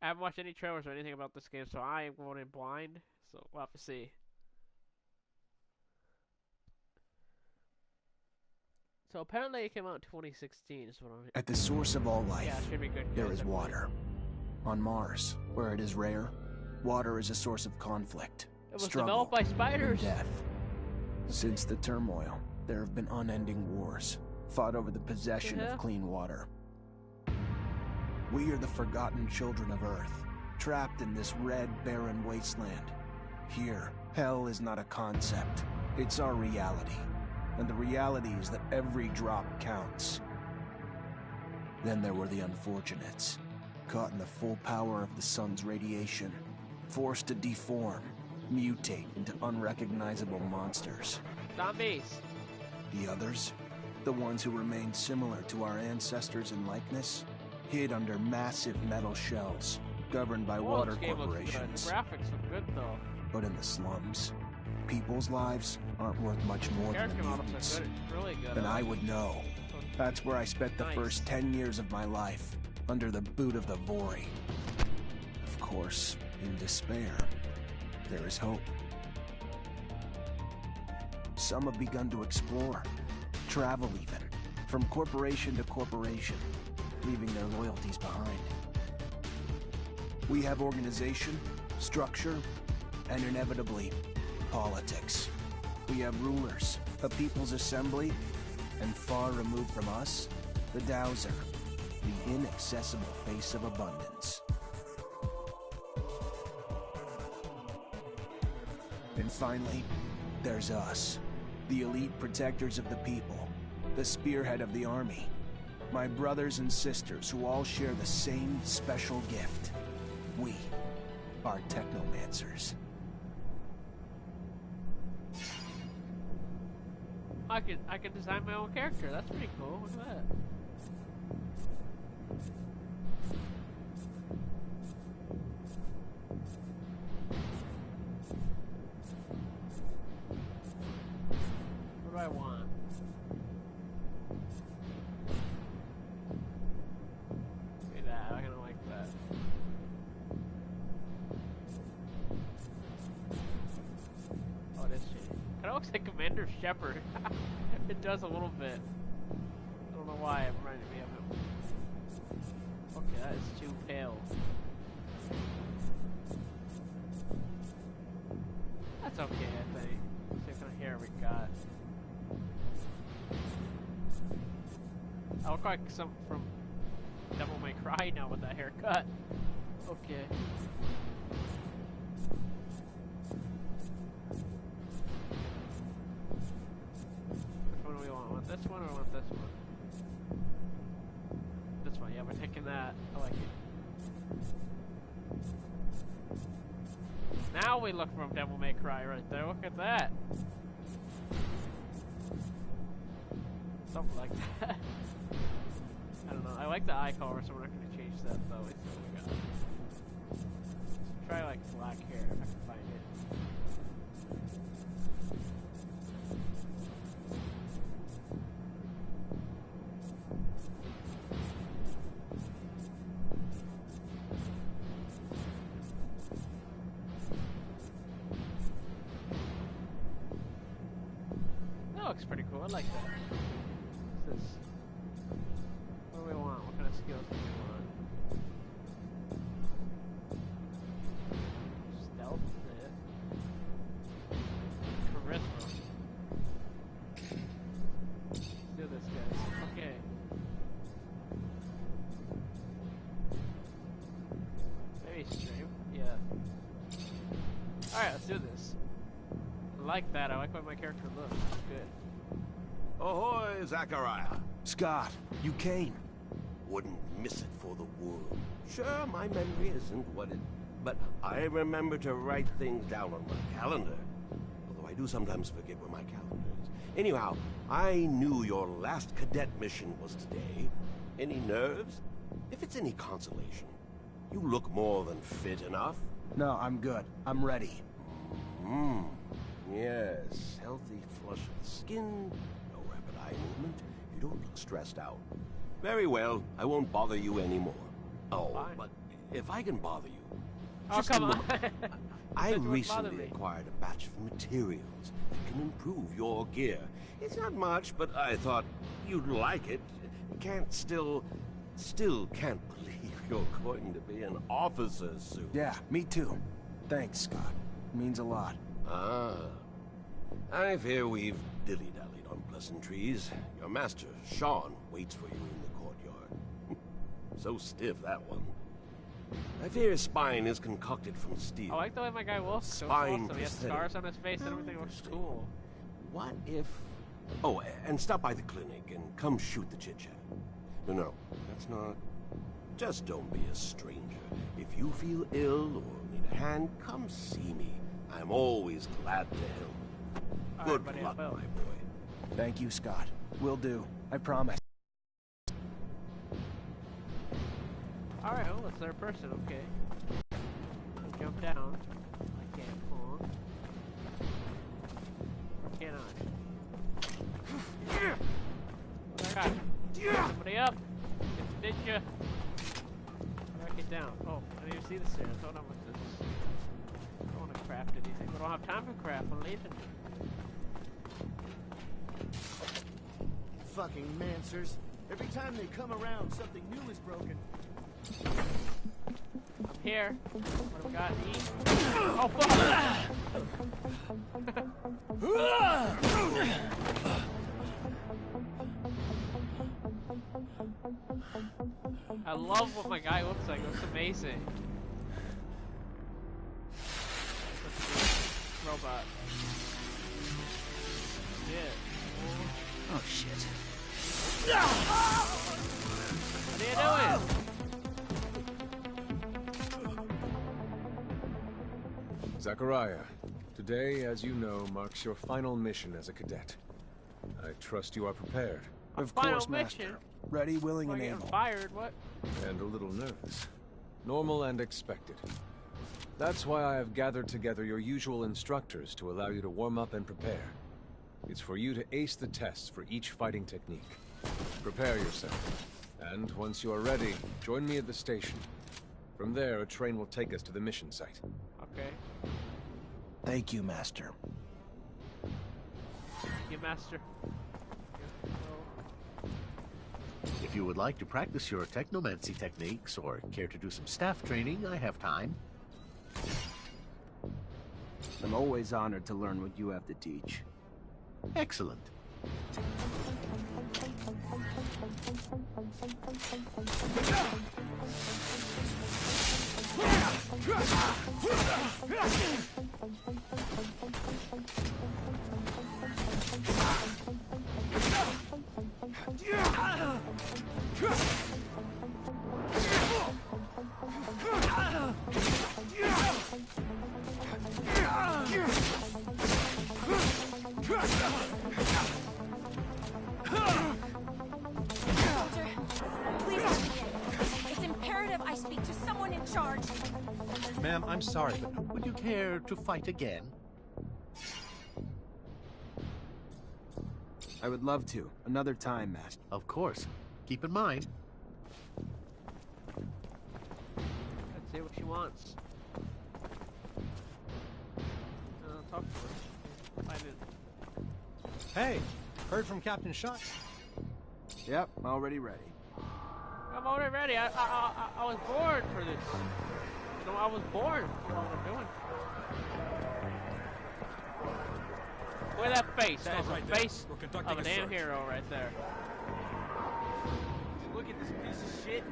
I haven't watched any trailers or anything about this game, so I am going in blind. So we'll have to see. So apparently it came out in 2016. Is what I'm. At the source of all life, Yeah, it should be good. there is water. On Mars, where it is rare, water is a source of conflict, It was struggle, developed by spiders. and death. Since the turmoil, there have been unending wars, fought over the possession of clean water. We are the forgotten children of Earth, trapped in this red, barren wasteland. Here, hell is not a concept, it's our reality. And the reality is that every drop counts. Then there were the unfortunates, caught in the full power of the sun's radiation, forced to deform, mutate into unrecognizable monsters. Zombies. The others, the ones who remained similar to our ancestors in likeness, hid under massive metal shells, governed by water This game corporations. looks good. The graphics look good though. But in the slums, people's lives aren't worth much more than Character the models mutants. are good. It's really good. And I would know. That's where I spent the first 10 years of my life, under the boot of the Vori. Of course, in despair, there is hope. Some have begun to explore, travel even, from corporation to corporation, leaving their loyalties behind. We have organization, structure, and inevitably, politics. We have rulers, a people's assembly, and far removed from us, the Dowser, the inaccessible face of abundance. And finally, there's us, the elite protectors of the people, the spearhead of the army, my brothers and sisters who all share the same special gift. We are Technomancers. I can design my own character. That's pretty cool. Look at that. What do I want? Look at that. I'm gonna like that. Oh, this shit. Kind of looks like Commander Shepard. It does a little bit. I don't know why it reminded me of him. Okay, that is too pale. That's okay, I think. See what kind of hair we got. I look like something from Devil May Cry now with that haircut. Okay. Which one do we want? Want this one or want this one? This one, yeah, we're taking that. I like it. Now we look from Devil May Cry right there. Look at that. Something like that. I don't know. I like the eye color, so we're not going to change that though. Let's see what we got. Try like black hair if I can find it. That looks pretty cool. I like that. What's this? What do we want? What kind of skills do we want? Stealth? Charisma. Let's do this, guys. Okay. Maybe stream? Yeah. Alright, let's do this. I like that. I like what my character looks. It's good. Ahoy, Zachariah. Scott, you came. Wouldn't miss it for the world. Sure, my memory isn't what it... But I remember to write things down on my calendar. Although I do sometimes forget where my calendar is. Anyhow, I knew your last cadet mission was today. Any nerves? If it's any consolation, you look more than fit enough. No, I'm good. I'm ready. Yes, healthy flush of skin, no rapid eye movement. You don't look stressed out. Very well, I won't bother you anymore. Oh, Fine. but if I can bother you. Oh, just come a on. moment. I Said you wouldn't bother recently me. acquired a batch of materials that can improve your gear. It's not much, but I thought you'd like it. Still can't believe you're going to be an officer soon. Yeah, me too. Thanks, Scott. Means a lot. Ah. I fear we've dilly-dallied on pleasantries. Your master, Sean, waits for you in the courtyard. So stiff, that one. I fear his spine is concocted from steel. I like the way my guy looks. So Spine awesome. He has prosthetic. scars on his face and everything looks cool. What if... Oh, and stop by the clinic and come shoot the chit-chat. No, that's not... Just don't be a stranger. If you feel ill or need a hand, come see me. I'm always glad to help. All Good right, buddy, luck, I my will. boy. Thank you, Scott. Will do. I promise. Alright, oh, it's their person, okay. I'll jump down. I can't pull. Or can I? What I got? Somebody up! It's ninja! How do I get down? Oh, I didn't even see the stairs. Hold on with this. I don't want to craft anything. We don't have time for craft. I'm leaving. Fucking Mancers. Every time they come around, something new is broken. I'm here. What do we got? Eat? Oh, fuck! I love what my guy looks like. It looks amazing. Robot. Yeah. Oh, shit. What are you doing? Zachariah, today, as you know, marks your final mission as a cadet. I trust you are prepared. Of Final course, Master. mission? Ready, willing, Am I and getting able. fired? What? And a little nervous. Normal and expected. That's why I have gathered together your usual instructors to allow you to warm up and prepare. It's for you to ace the tests for each fighting technique. Prepare yourself. And once you are ready, join me at the station. From there, a train will take us to the mission site. Okay. Thank you, Master. You master. If you would like to practice your technomancy techniques or care to do some staff training, I have time. I'm always honored to learn what you have to teach. Excellent. Please help me. It's imperative I speak to someone in charge. Ma'am, I'm sorry, but would you care to fight again? I would love to. Another time, Master. Of course. Keep in mind. Let's see what she wants. Talk to her. Find it. Hey, heard from Captain Shutt. Yep, already ready. I'm already ready. I was born for this. You know, I was born for what I'm doing. Look at that face. That is right the there. face We're conducting of a a damn search. hero right there. Look at this piece of shit.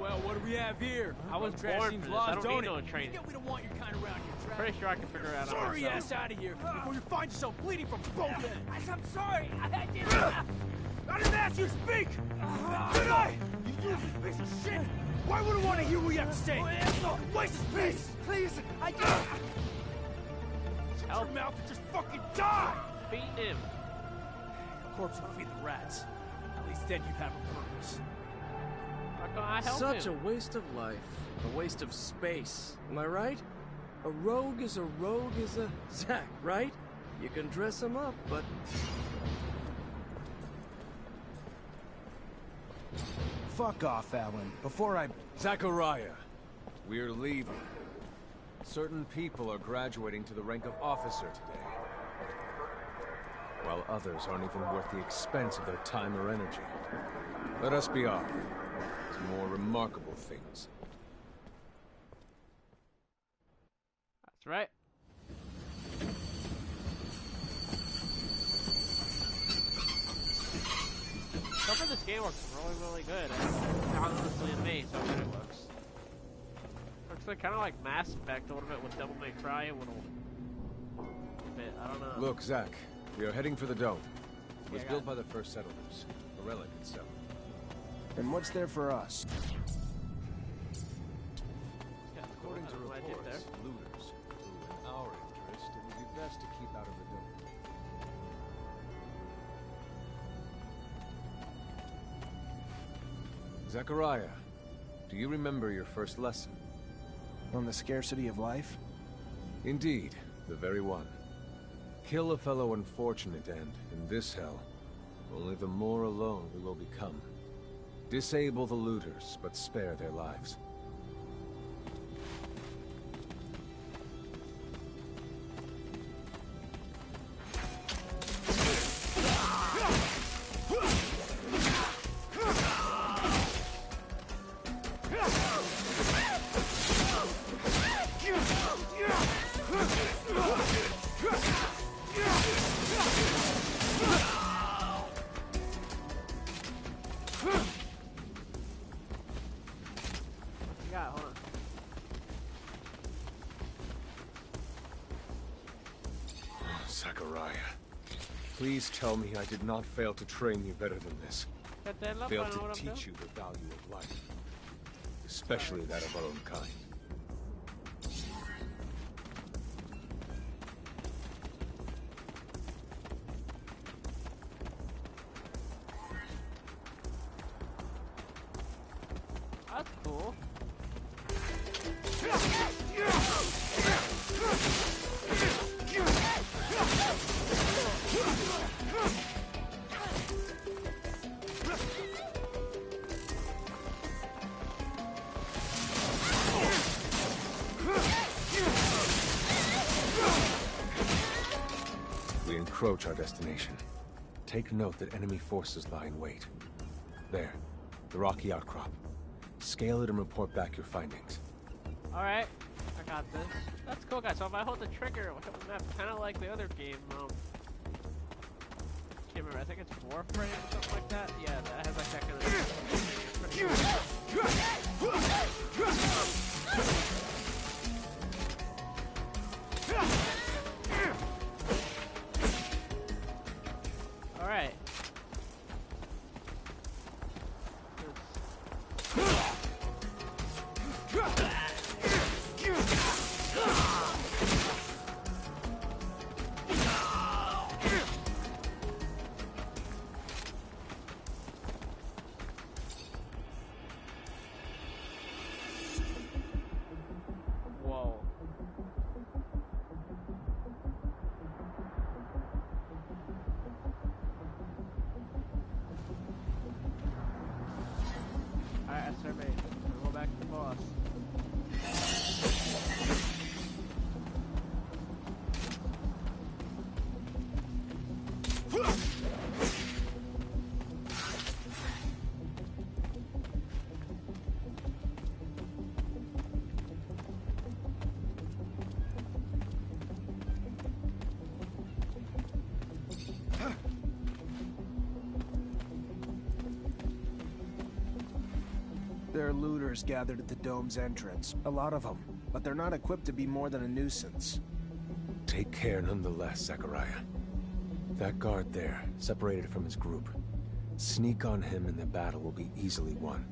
Well, what do we have here? I was Trash born seems for this. lost, I don't don't need it? no training. Yeah, we don't want your kind around here, Trash. Pretty sure I can figure it out on Sorry myself. ass out of here before you find yourself bleeding from both ends. I'm sorry. I didn't. I didn't ask you to speak! Did I? You useless piece of shit! Why would I want to hear what you have to say? Waste of space! Please, I didn't. Shut your mouth and just fucking die! Beating him. A corpse will feed the rats. At least then you'd have a purpose. How can I help Such him? a waste of life. A waste of space. Am I right? A rogue is a Zach, right? You can dress him up, but... Fuck off, Alan. Before I... Zachariah, we're leaving. Certain people are graduating to the rank of officer today, while others aren't even worth the expense of their time or energy. Let us be off to more remarkable things. That's right. So far, this game looks really good. I'm honestly amazed how good it looks. Looks like kind of like Mass Effect a little bit with Devil May Cry a little bit. I don't know. Look, Zach, we are heading for the dome. It was Yeah, built by the first settlers, a relic itself. And what's there for us? Yeah, it's cool. According I to don't know why I did reports, there. looters. In our interest, it would be best to keep out of the dome. Zachariah, do you remember your first lesson? On the scarcity of life? Indeed, the very one. Kill a fellow unfortunate and, in this hell, only the more alone we will become. Disable the looters, but spare their lives. Yeah, hold on. Zachariah, please tell me I did not fail to train you better than this. Failed to teach you the value of life. Especially that of our own kind. That's cool. We encroach our destination. Take note that enemy forces lie in wait. There, the rocky outcrop. Scale it and report back your findings. Alright, I got this. That's cool, guys. So if I hold the trigger, it will hit the map, kind of like the other game. Can't remember. I think it's Warframe or something like that. Yeah, that has like that kind of. Alright. Whoa. Alright, I surveyed. We'll go back to the boss. There are looters gathered at the dome's entrance. A lot of them. But they're not equipped to be more than a nuisance. Take care nonetheless, Zachariah. That guard there, separated from his group. Sneak on him and the battle will be easily won.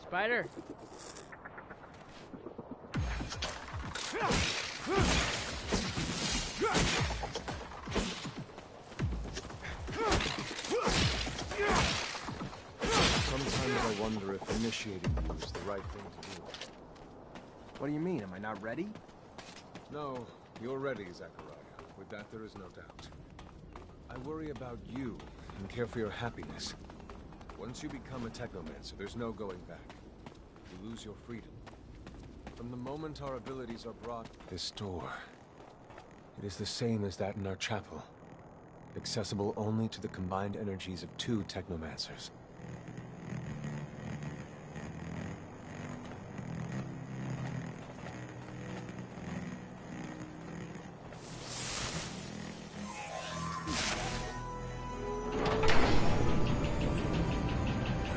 Spider! Sometimes I wonder if initiating you is the right thing to do. What do you mean? Am I not ready? No, you're ready, Zachariah. With that, there is no doubt. I worry about you and care for your happiness. Once you become a Technomancer, there's no going back. You lose your freedom. From the moment our abilities are brought... This door... It is the same as that in our chapel. Accessible only to the combined energies of 2 Technomancers.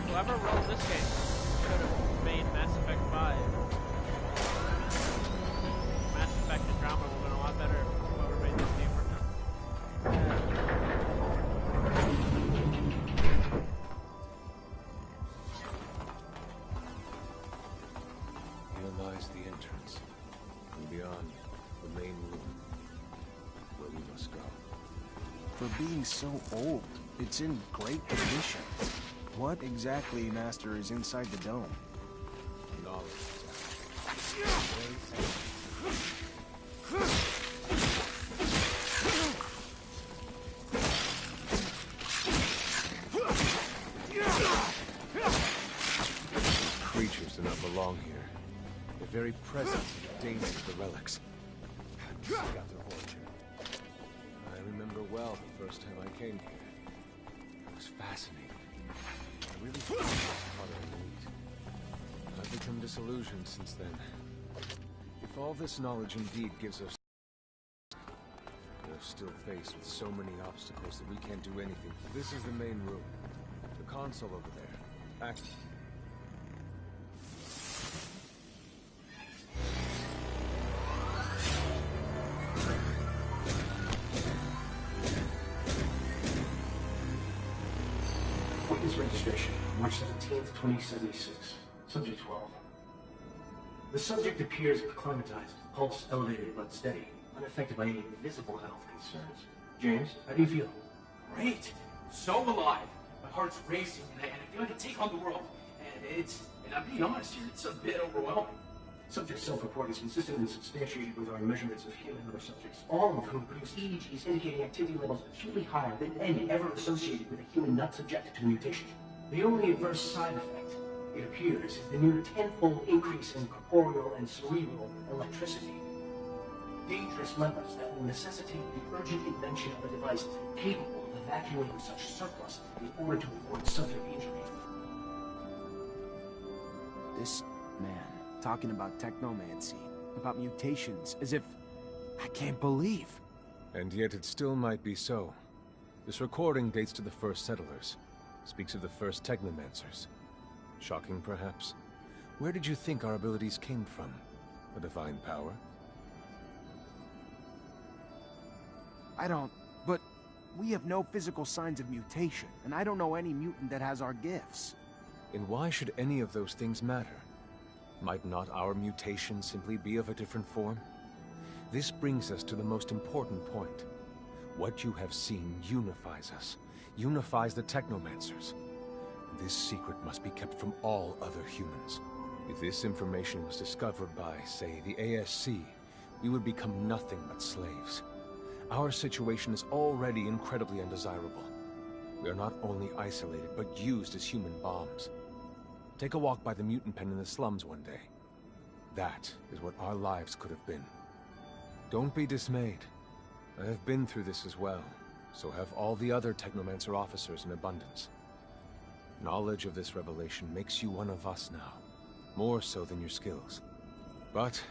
Whoever wrote this game could have made Mass Effect 5. Mass Effect and Drama would have been a lot better if whoever made this game for them. Here lies the entrance. And beyond, the main room. Where we must go. For being so old, it's in great condition. What exactly, Master, is inside the dome? Knowledge. Creatures do not belong here. Their very presence is a danger to the relics. Got their origin. I remember well the first time I came here. It was fascinating. I really thought it was part of the elite. I've become disillusioned since then. If all this knowledge indeed gives us... We're still faced with so many obstacles that we can't do anything. This is the main room. The console over there. Active. Witness registration, March 17th, 2076. Subject 12. The subject appears acclimatized, pulse elevated but steady, unaffected by any visible health concerns. James, how do you feel? Great. So alive. My heart's racing, and I feel like I can take on the world. And I'm being honest here, it's a bit overwhelming. Subject self-report is consistent and substantiated with our measurements of him and other subjects, all of whom produce EEGs indicating activity levels acutely higher than any ever associated with a human not subjected to the mutation. The only adverse side effect, it appears, is the near tenfold increase in corporeal and cerebral electricity. Dangerous levels that will necessitate the urgent invention of a device capable of evacuating such surplus in order to avoid subject injury. This man, talking about technomancy, about mutations, as if... I can't believe. And yet it still might be so. This recording dates to the first settlers. Speaks of the first Technomancers. Shocking, perhaps? Where did you think our abilities came from? A divine power? I don't... But we have no physical signs of mutation, and I don't know any mutant that has our gifts. And why should any of those things matter? Might not our mutation simply be of a different form? This brings us to the most important point. What you have seen unifies us, unifies the Technomancers. This secret must be kept from all other humans. If this information was discovered by, say, the ASC, we would become nothing but slaves. Our situation is already incredibly undesirable. We are not only isolated, but used as human bombs. Take a walk by the mutant pen in the slums one day. That is what our lives could have been. Don't be dismayed. I have been through this as well, so have all the other Technomancer officers in abundance. Knowledge of this revelation makes you one of us now, more so than your skills. But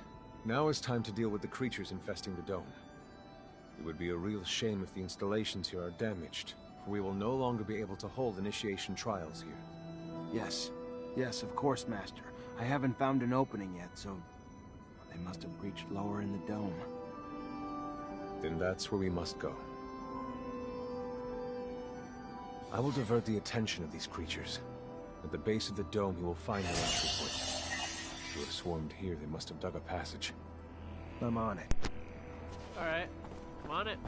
now is time to deal with the creatures infesting the dome. It would be a real shame if the installations here are damaged, for we will no longer be able to hold initiation trials here. Yes. Yes, of course, Master. I haven't found an opening yet, so... they must have reached lower in the dome. Then that's where we must go. I will divert the attention of these creatures. At the base of the dome, you will find the entry point. To have swarmed here, they must have dug a passage. I'm on it. Alright, I'm on it.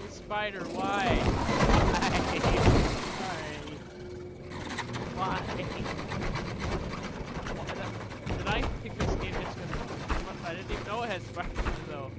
Spider, why? Why? Did I think this game is gonna... I didn't even know it had spiders, though.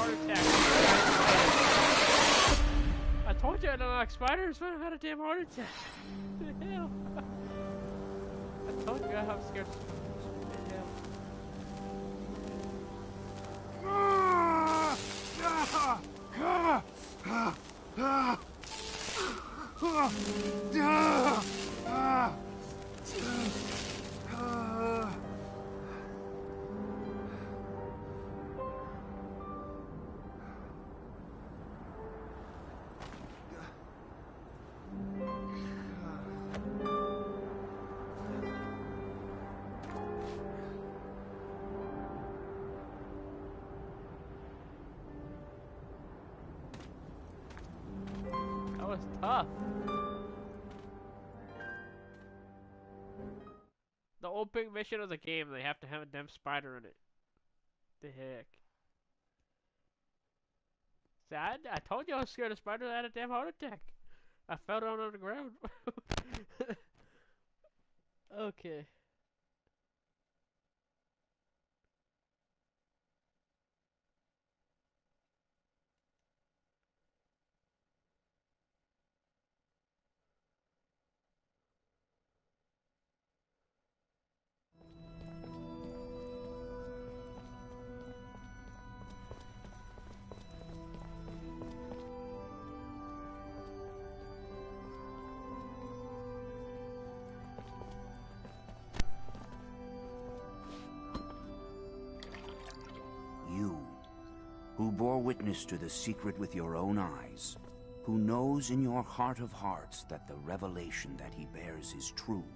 heart attack. I told you I don't like spiders, but I had a damn heart attack. What the hell? I told you I'm scared of spiders. What the hell? That was tough. The old big mission of the game, they have to have a damn spider in it. The heck? See, I told you I was scared of spiders. I had a damn heart attack. I fell down on the ground. Okay. You, who bore witness to the secret with your own eyes, who knows in your heart of hearts that the revelation that he bears is true,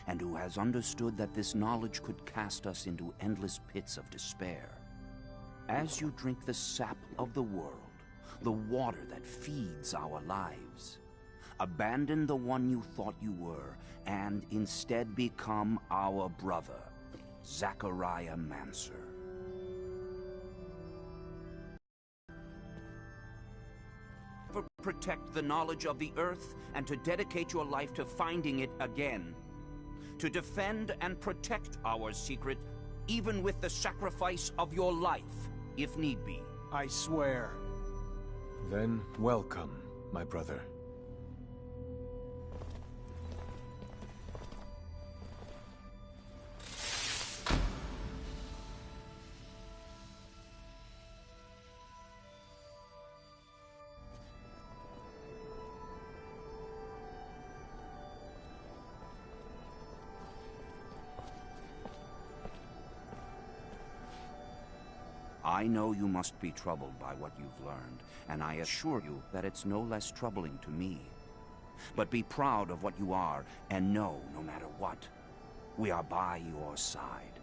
and who has understood that this knowledge could cast us into endless pits of despair. As you drink the sap of the world, the water that feeds our lives, abandon the one you thought you were, and instead become our brother, Zachariah Mancer. Protect the knowledge of the Earth and to dedicate your life to finding it again. To defend and protect our secret, even with the sacrifice of your life, if need be. I swear. Then welcome, my brother. I know you must be troubled by what you've learned, and I assure you that it's no less troubling to me. But be proud of what you are, and know, no matter what, we are by your side.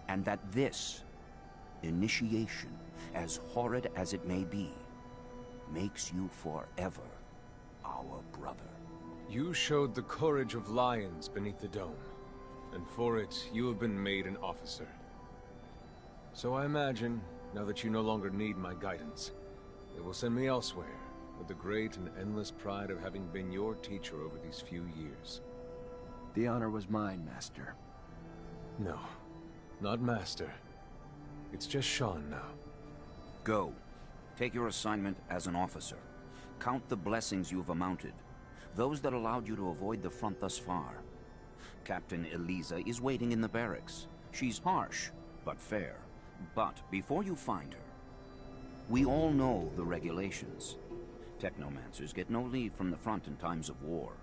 And that this initiation, as horrid as it may be, makes you forever our brother. You showed the courage of lions beneath the dome, and for it, you have been made an officer. So I imagine, now that you no longer need my guidance, it will send me elsewhere, with the great and endless pride of having been your teacher over these few years. The honor was mine, Master. No, not Master. It's just Sean now. Go. Take your assignment as an officer. Count the blessings you've amounted, those that allowed you to avoid the front thus far. Captain Eliza is waiting in the barracks. She's harsh, but fair. But before you find her, we all know the regulations. Technomancers get no leave from the front in times of war.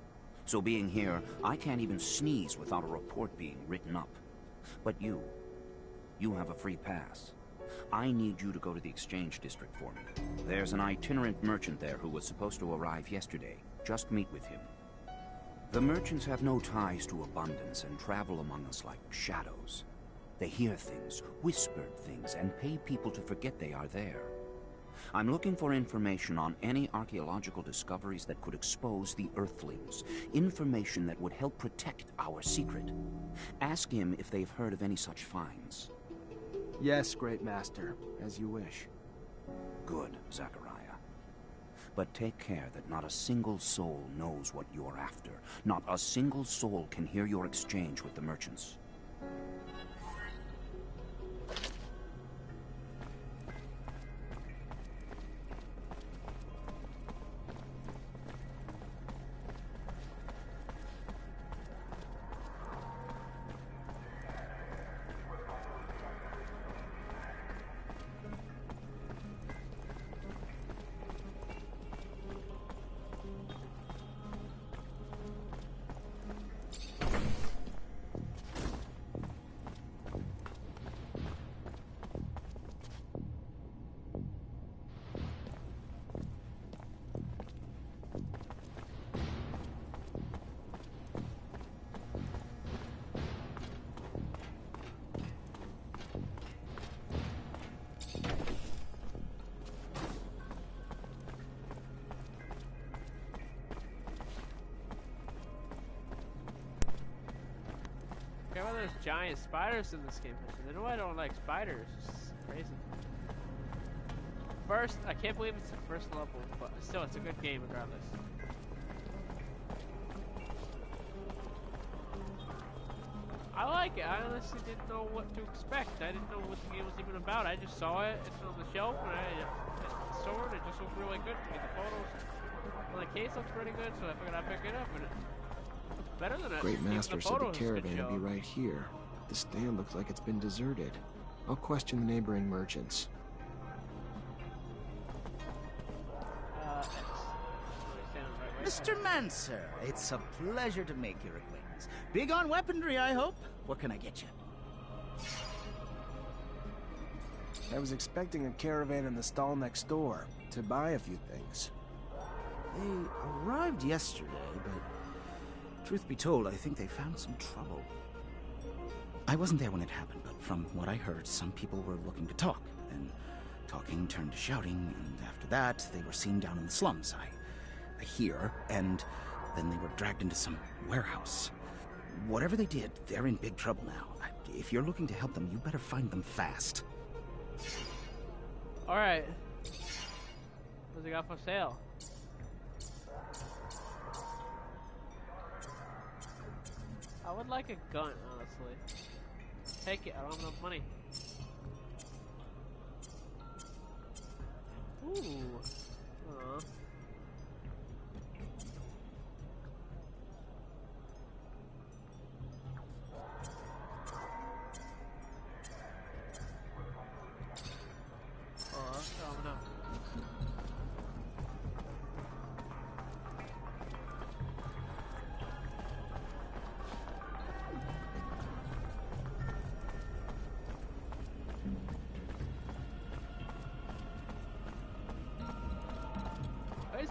So being here, I can't even sneeze without a report being written up. But you have a free pass. I need you to go to the exchange district for me. There's an itinerant merchant there who was supposed to arrive yesterday. Just meet with him. The merchants have no ties to abundance and travel among us like shadows. They hear things, whispered things, and pay people to forget they are there. I'm looking for information on any archaeological discoveries that could expose the Earthlings. Information that would help protect our secret. Ask him if they've heard of any such finds. Yes, Great Master, as you wish. Good, Zachariah. But take care that not a single soul knows what you're after. Not a single soul can hear your exchange with the merchants. there's giant spiders in this game. I know I don't like spiders. It's crazy. First, I can't believe it's the first level, but still, it's a good game regardless. I like it. I honestly didn't know what to expect. I didn't know what the game was even about. I just saw it. It's on the shelf, and I the sword. It just looked really good to me. The photos on the case looks pretty good, so I figured I'd pick it up. And it looks better than it. Great Master said the caravan would be right here. The stand looks like it's been deserted. I'll question the neighboring merchants. Mr. Mancer, it's a pleasure to make your acquaintance. Big on weaponry, I hope. What can I get you? I was expecting a caravan in the stall next door to buy a few things. They arrived yesterday, but truth be told, I think they found some trouble. I wasn't there when it happened, but from what I heard, some people were looking to talk. Then talking turned to shouting, and after that, they were seen down in the slums. I hear, and then they were dragged into some warehouse. Whatever they did, they're in big trouble now. If you're looking to help them, you better find them fast. Alright. What's it got for sale? I would like a gun, honestly. Take it, I don't have enough money. Ooh. Aww.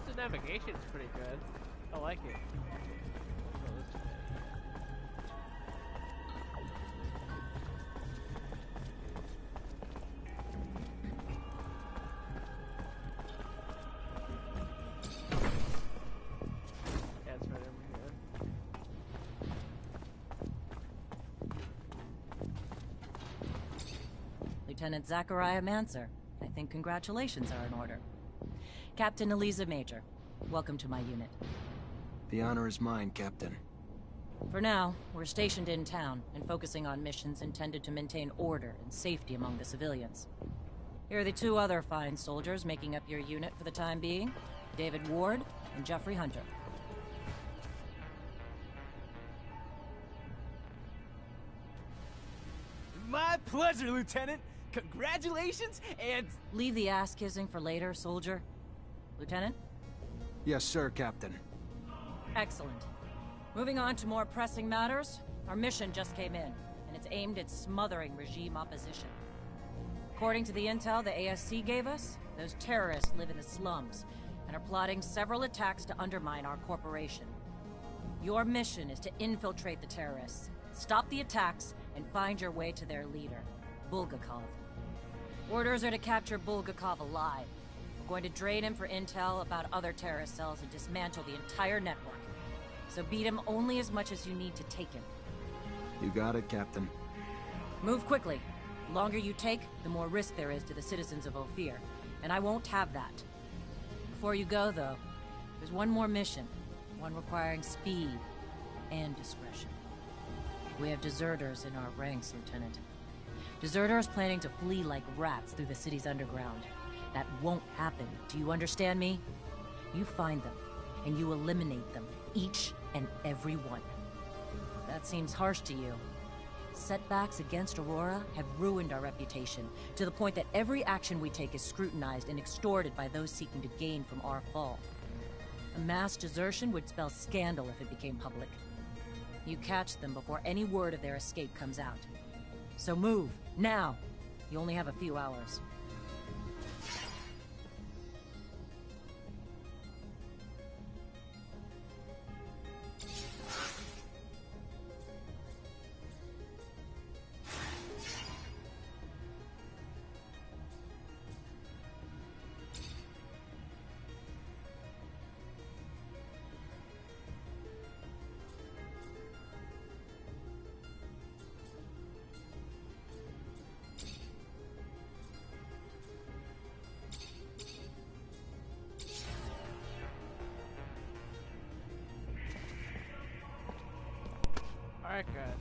The navigation's pretty good. I like it. Yeah, it's right over here. Lieutenant Zachariah Mancer. I think congratulations are in order. Captain Eliza Major, welcome to my unit. The honor is mine, Captain. For now, we're stationed in town and focusing on missions intended to maintain order and safety among the civilians. Here are the two other fine soldiers making up your unit for the time being, David Ward and Jeffrey Hunter. My pleasure, Lieutenant. Congratulations, and... Leave the ass-kissing for later, soldier. Lieutenant? Yes, sir, Captain. Excellent. Moving on to more pressing matters, our mission just came in, and it's aimed at smothering regime opposition. According to the intel the ASC gave us, those terrorists live in the slums, and are plotting several attacks to undermine our corporation. Your mission is to infiltrate the terrorists, stop the attacks, and find your way to their leader, Bulgakov. Orders are to capture Bulgakov alive. We're going to drain him for intel about other terrorist cells and dismantle the entire network. So beat him only as much as you need to take him. You got it, Captain. Move quickly. The longer you take, the more risk there is to the citizens of Ophir, and I won't have that. Before you go, though, there's one more mission, one requiring speed and discretion. We have deserters in our ranks, Lieutenant. Deserters planning to flee like rats through the city's underground. That won't happen. Do you understand me? You find them, and you eliminate them, each and every one. That seems harsh to you. Setbacks against Aurora have ruined our reputation, to the point that every action we take is scrutinized and extorted by those seeking to gain from our fall. A mass desertion would spell scandal if it became public. You catch them before any word of their escape comes out. So move, now! You only have a few hours. Alright, guys.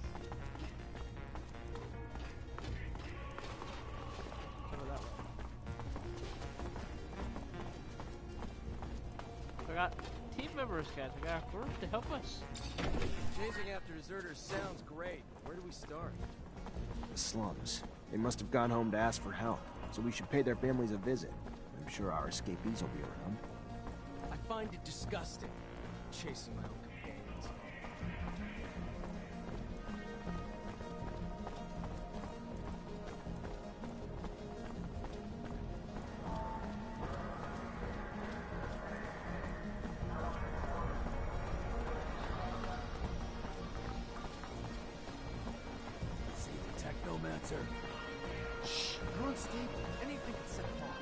Go that way. We got team members, guys. We got a group to help us. Chasing after deserters sounds great. Where do we start? The slums. They must have gone home to ask for help, so we should pay their families a visit. I'm sure our escapees will be around. I find it disgusting. Chasing my own companions. See the Technomancer. Shh, you're on Steve. Anything can set them off.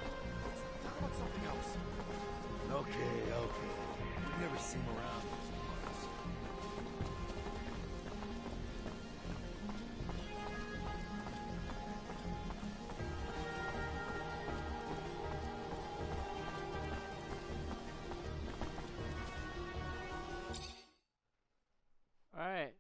Let's talk about something else. Okay. We never see him around. Alright.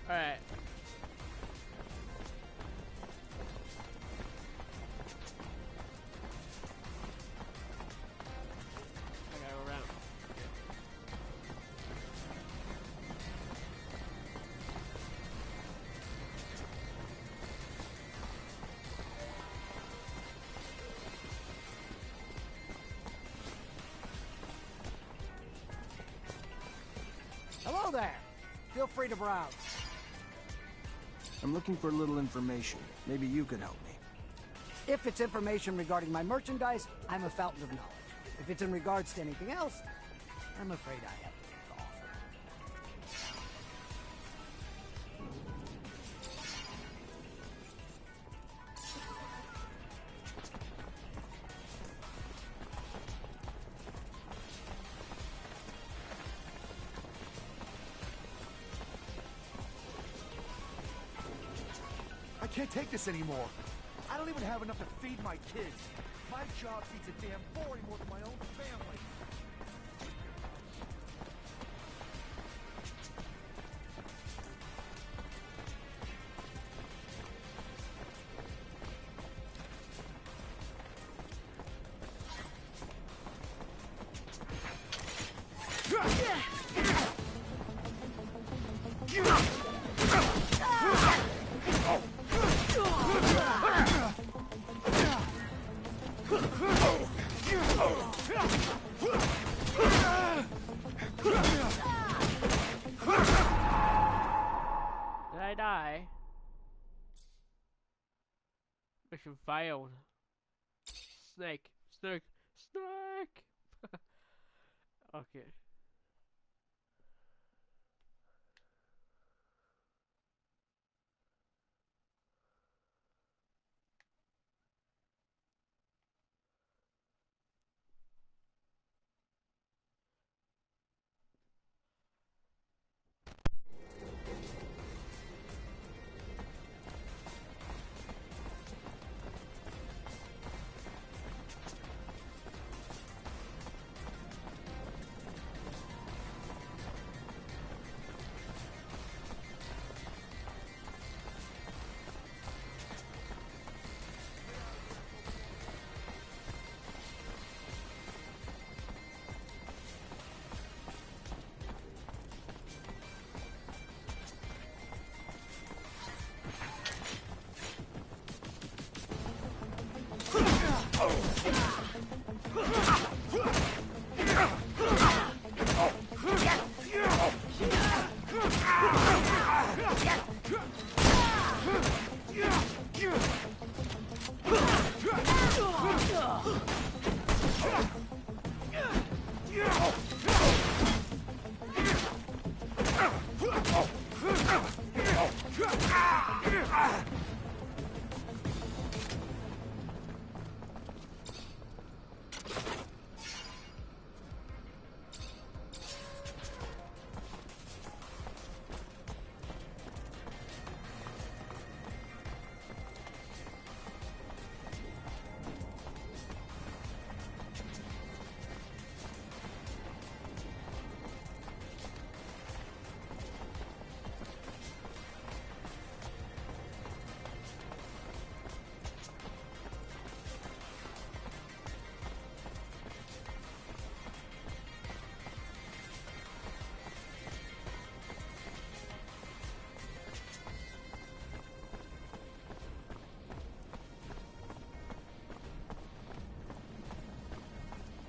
Alright. I gotta go around. Hello there. Feel free to browse. I'm looking for a little information. Maybe you could help me. If it's information regarding my merchandise, I'm a fountain of knowledge. If it's in regards to anything else, I'm afraid I have to offer. I can't take this anymore. I don't even have enough to feed my kids. My job feeds a damn boring more than my own family. Did I die? Mission failed. Snake. Snake. Snake! Okay.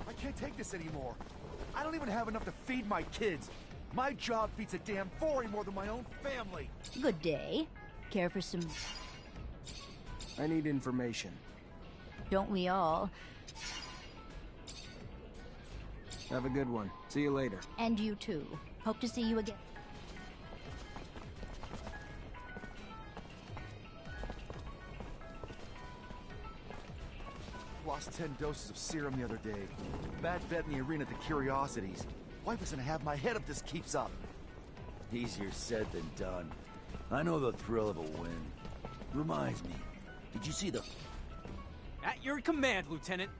I can't take this anymore. I don't even have enough to feed my kids. My job feeds a damn 40 more than my own family. Good day. Care for some... I need information. Don't we all? Have a good one. See you later. And you too. Hope to see you again. Lost 10 doses of serum the other day. Bad bet in the arena at the Curiosities. Wife is gonna have my head if this keeps up. Easier said than done. I know the thrill of a win. Reminds me, did you see the... At your command, Lieutenant.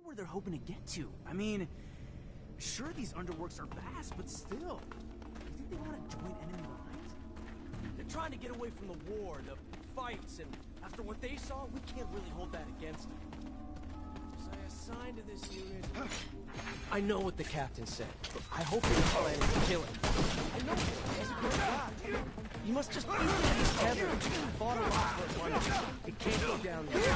Where they're hoping to get to. I mean, sure, these underworks are vast, but still. You think they want to join enemy lines? They're trying to get away from the war, the fights, and after what they saw, we can't really hold that against them. So I assigned to this unit. I know what the captain said, but I hope they plan to kill him. I know he's a great guy. You must just think that he's tethered. Fought a lot for his life. It can't go down there.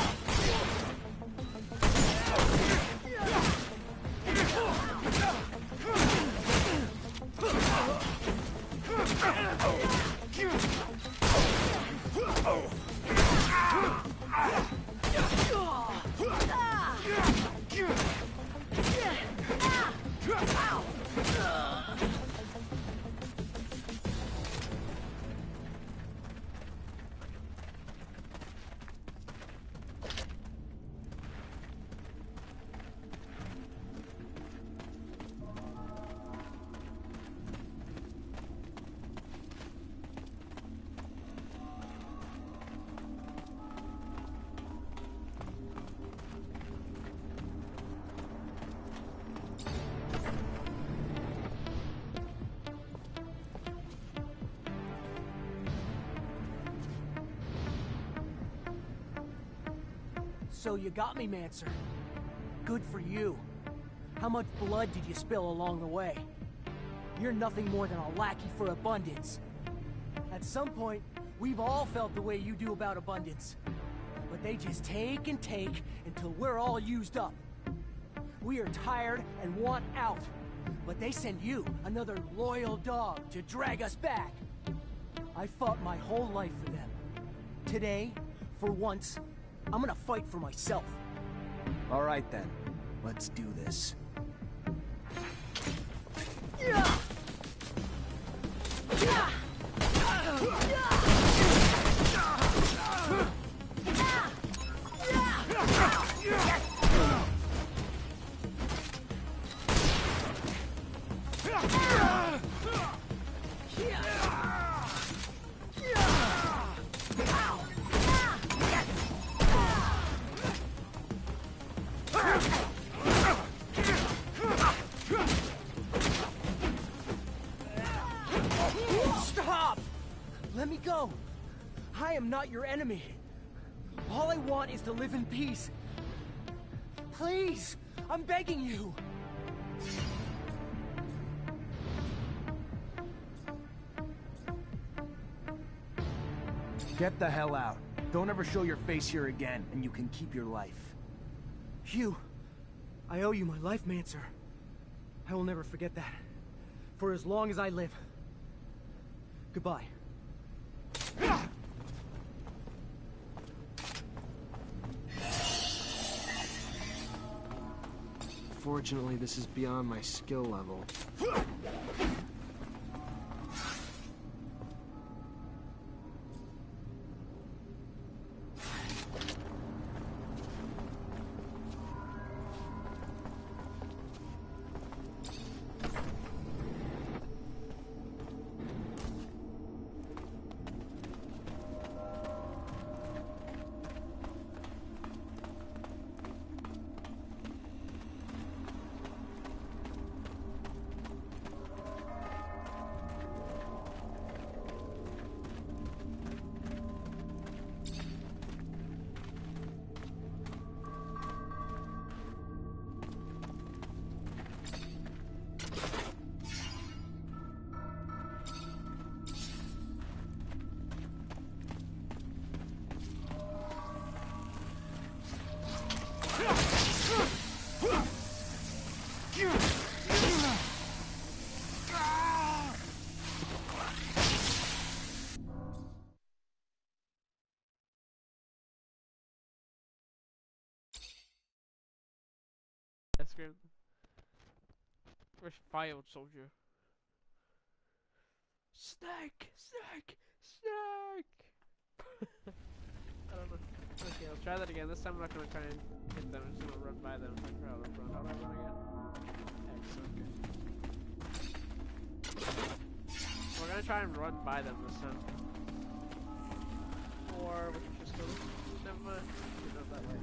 So you got me, Mancer. Good for you. How much blood did you spill along the way? You're nothing more than a lackey for abundance. At some point, we've all felt the way you do about abundance. But they just take and take until we're all used up. We are tired and want out. But they send you, another loyal dog, to drag us back. I fought my whole life for them. Today, for once, I'm gonna fight for myself. All right then, let's do this. Stop! Let me go. I am not your enemy. All I want is to live in peace. Please, I'm begging you. Get the hell out. Don't ever show your face here again, and you can keep your life. Hugh, I owe you my life, Mancer. I will never forget that. For as long as I live. Goodbye. Fortunately, this is beyond my skill level. That scared them. Where's File Soldier? Snake! Snake! Snake! I don't know. Okay, let's try that again. This time I'm not gonna try and hit them. I'm just gonna run by them. Like, how do I run again? X, okay. We're gonna try and run by them this time. Or we can just go. Never mind. We can go that way.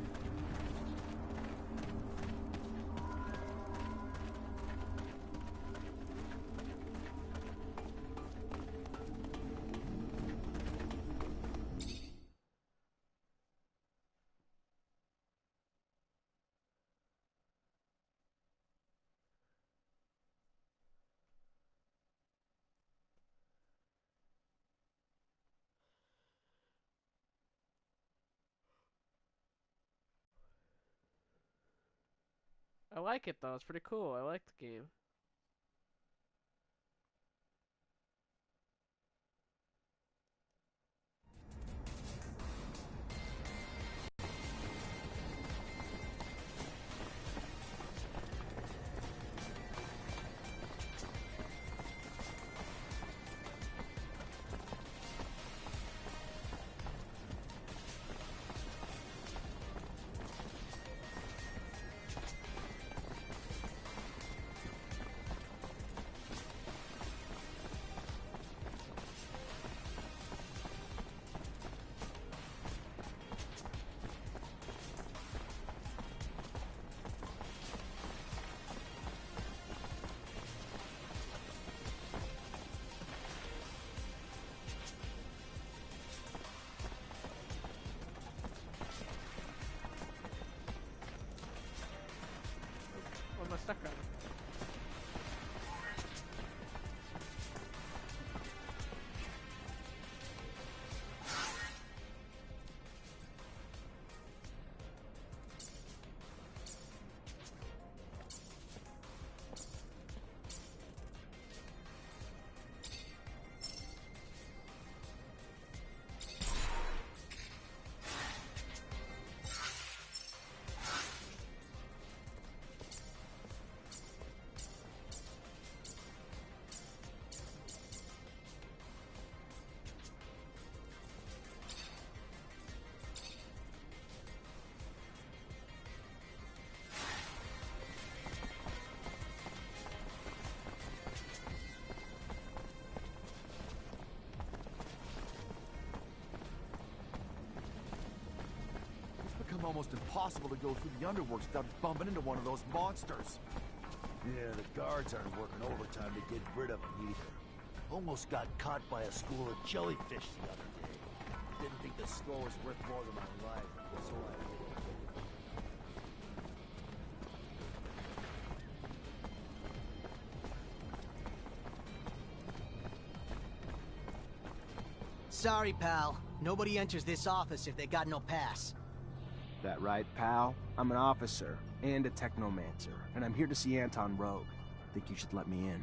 I like it though, it's pretty cool. I like the game. What am I stuck on? almost impossible to go through the underworks without bumping into one of those monsters. Yeah, the guards aren't working overtime to get rid of them either. Almost got caught by a school of jellyfish the other day. Didn't think the score was worth more than my life, so I did. Sorry, pal. Nobody enters this office if they got no pass. That right, pal? I'm an officer and a Technomancer, and I'm here to see Anton Rogue. Think you should let me in.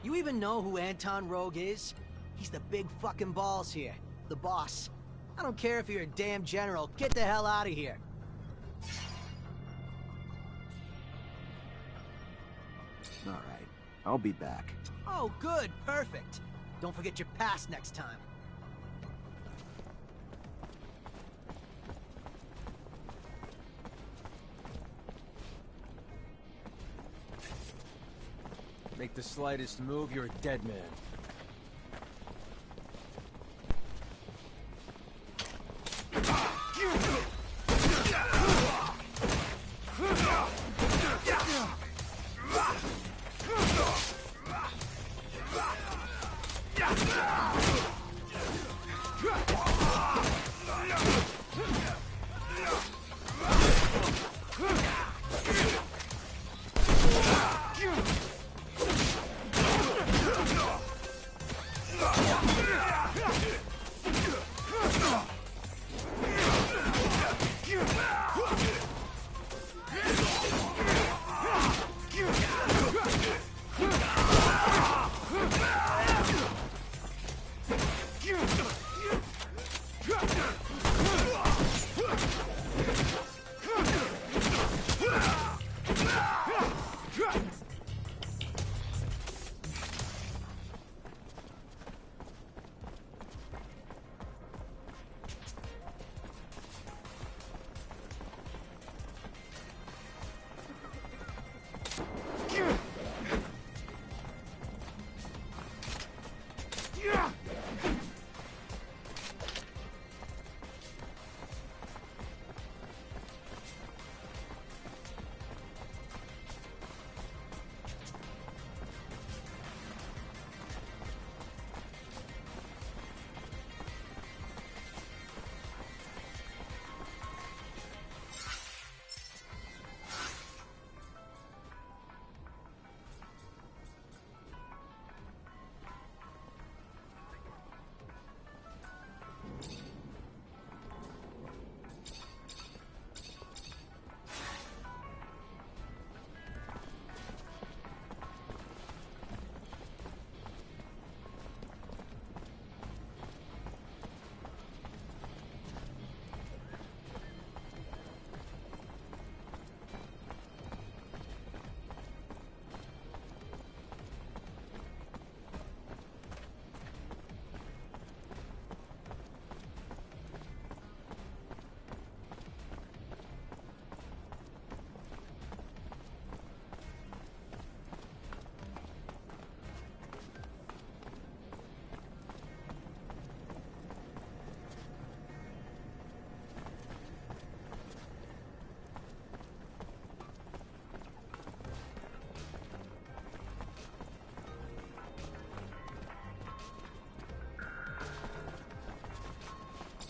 You even know who Anton Rogue is? He's the big fucking balls here. The boss. I don't care if you're a damn general. Get the hell out of here. All right, I'll be back. Oh, good. Perfect. Don't forget your pass next time. Make the slightest move, you're a dead man.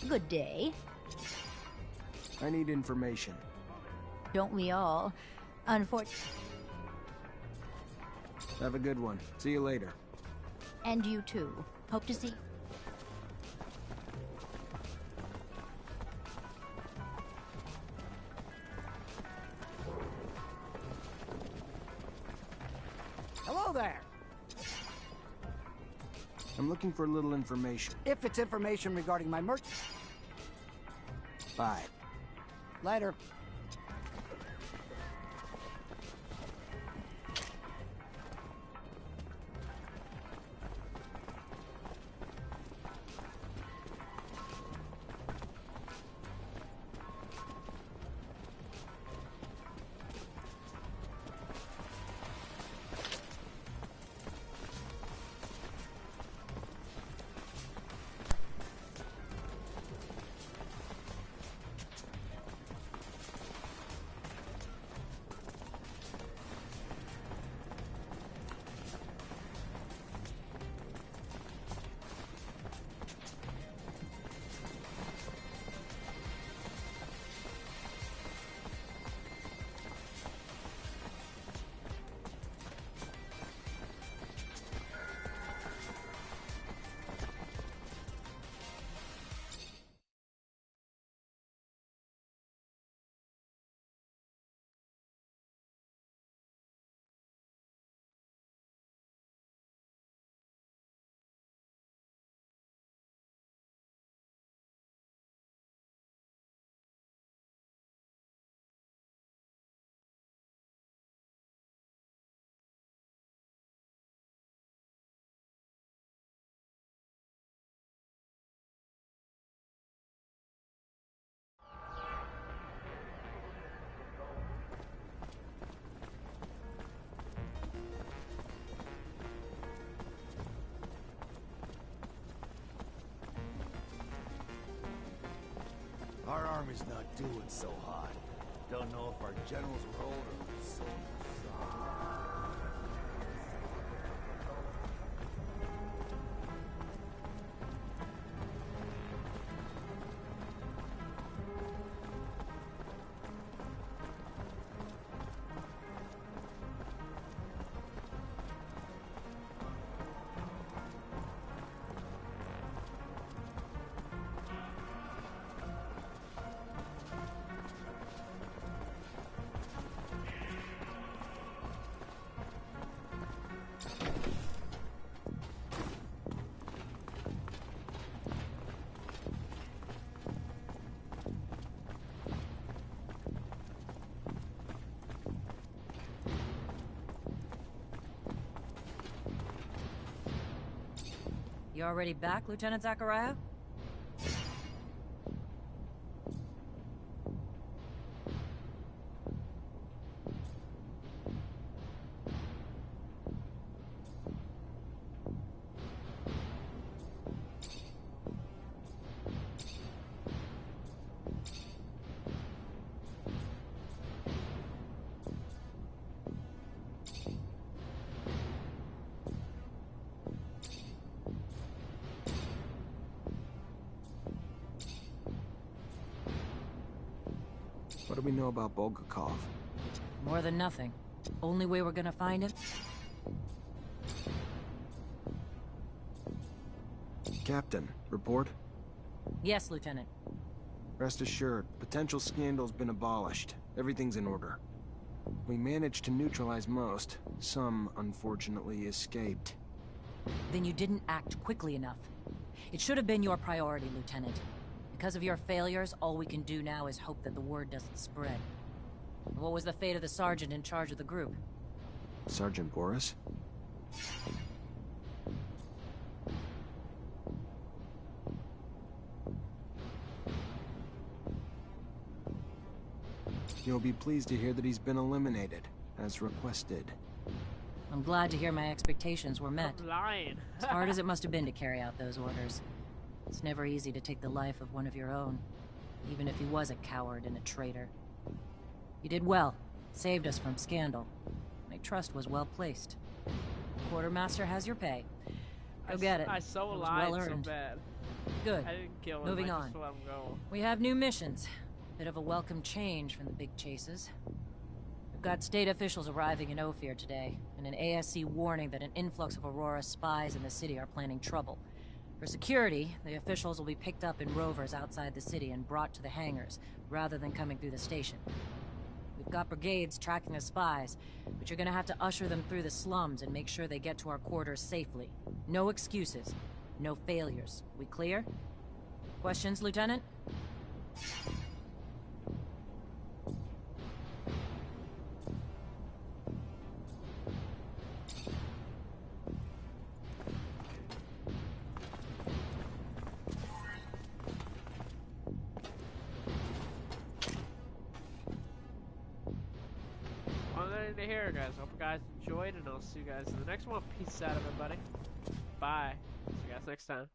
Good day. I need information. Don't we all? Unfortunately. Have a good one. See you later. And you too. Hope to see. Hello there. I'm looking for a little information. If it's information regarding my merch... Bye. Later. army's not doing so hot. Don't know if our generals are old or so. You already back, Lieutenant Zachariah? What do we know about Bulgakov? More than nothing. Only way we're gonna find him? Captain, report? Yes, Lieutenant. Rest assured, potential scandal's been abolished. Everything's in order. We managed to neutralize most. Some, unfortunately, escaped. Then you didn't act quickly enough. It should have been your priority, Lieutenant. Because of your failures, all we can do now is hope that the word doesn't spread. What was the fate of the sergeant in charge of the group? Sergeant Boris? You'll be pleased to hear that he's been eliminated, as requested. I'm glad to hear my expectations were met. I'm lying. As hard as it must have been to carry out those orders. It's never easy to take the life of one of your own, even if he was a coward and a traitor. You did well. Saved us from scandal. My trust was well placed. Quartermaster has your pay. Go get it. I so It was lied well so earned. bad. Good. I didn't kill him. Moving I on. just let him go. We have new missions. Bit of a welcome change from the big chases. We've got state officials arriving in Ophir today, and an ASC warning that an influx of Aurora spies in the city are planning trouble. For security, the officials will be picked up in rovers outside the city and brought to the hangars, rather than coming through the station. We've got brigades tracking the spies, but you're gonna have to usher them through the slums and make sure they get to our quarters safely. No excuses. No failures. We clear? Questions, Lieutenant? To hear, guys. Hope you guys enjoyed, and I'll see you guys in the next one. Peace out, everybody. Bye. See you guys next time.